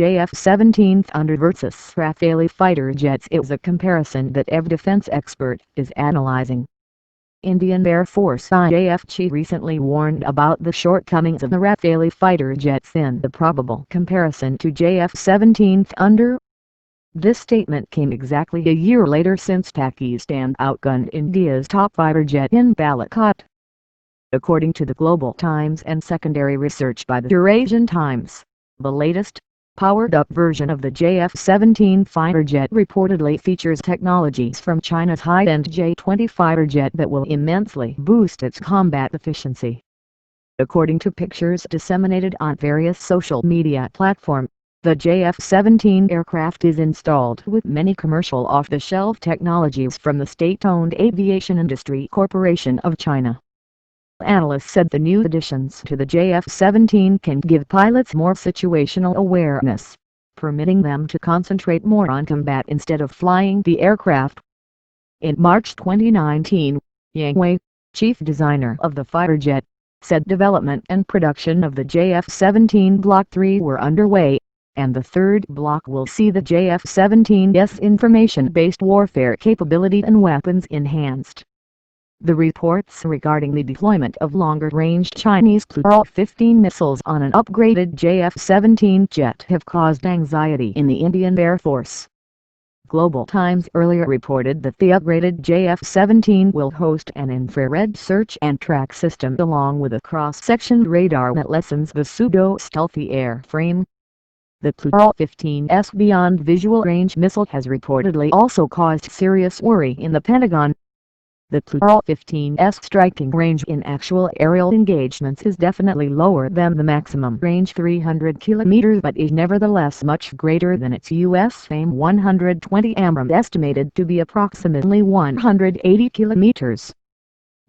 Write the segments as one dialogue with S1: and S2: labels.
S1: JF17 Thunder vs Rafale fighter jets is a comparison that every defense expert is analyzing. Indian Air Force JF chief recently warned about the shortcomings of the Rafale fighter jets in the probable comparison to JF17 Thunder. This statement came exactly a year later since Pakistan outgunned India's top fighter jet in Balakot. According to the Global Times and secondary research by the Eurasian Times, the latest, powered-up version of the JF-17 fighter jet reportedly features technologies from China's high-end J-20 fighter jet that will immensely boost its combat efficiency. According to pictures disseminated on various social media platforms, the JF-17 aircraft is installed with many commercial off-the-shelf technologies from the state-owned Aviation Industry Corporation of China. Analysts said the new additions to the JF-17 can give pilots more situational awareness, permitting them to concentrate more on combat instead of flying the aircraft. In March 2019, Yang Wei, chief designer of the fighter jet, said development and production of the JF-17 Block 3 were underway, and the third block will see the JF-17's information-based warfare capability and weapons enhanced. The reports regarding the deployment of longer-range Chinese JF-15 missiles on an upgraded JF-17 jet have caused anxiety in the Indian Air Force. Global Times earlier reported that the upgraded JF-17 will host an infrared search and track system along with a cross-sectioned radar that lessens the pseudo-stealthy airframe. The JF-15's beyond visual range missile has reportedly also caused serious worry in the Pentagon. The JF-15's striking range in actual aerial engagements is definitely lower than the maximum range 300 km but is nevertheless much greater than its US AIM-120 Abrams estimated to be approximately 180 km.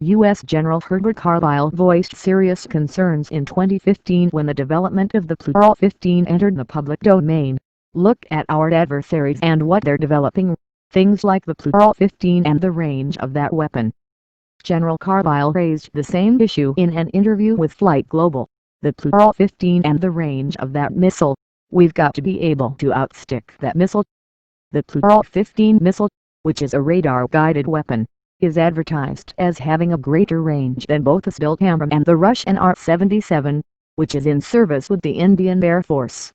S1: U.S. General Herbert Carlisle voiced serious concerns in 2015 when the development of the JF-15 entered the public domain. Look at our adversaries and what they're developing. Things like the JF-15 and the range of that weapon. General Carlisle raised the same issue in an interview with Flight Global. The JF-15 and the range of that missile. We've got to be able to outstick that missile. The JF-15 missile, which is a radar-guided weapon, is advertised as having a greater range than both the built Abrams and the Russian R-77, which is in service with the Indian Air Force.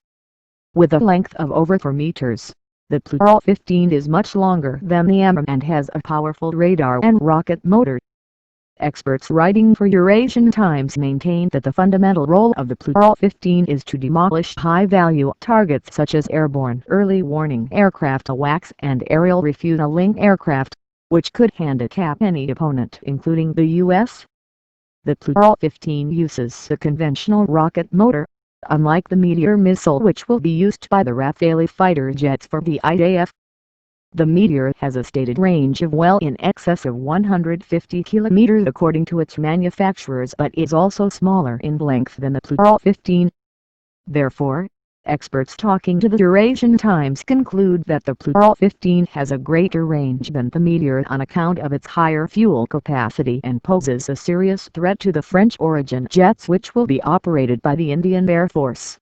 S1: With a length of over 4 meters. The JF-15 is much longer than the Abrams and has a powerful radar and rocket motor. Experts writing for Eurasian Times maintain that the fundamental role of the JF-15 is to demolish high-value targets such as airborne early warning aircraft AWACS and aerial refueling aircraft, which could handicap any opponent including the U.S. The JF-15 uses a conventional rocket motor, unlike the Meteor missile which will be used by the Rafale fighter jets for the IAF. The Meteor has a stated range of well in excess of 150 km according to its manufacturers but is also smaller in length than the JF-15. Therefore, experts talking to the Eurasian Times conclude that the JF-15 has a greater range than the Meteor on account of its higher fuel capacity and poses a serious threat to the French-origin jets which will be operated by the Indian Air Force.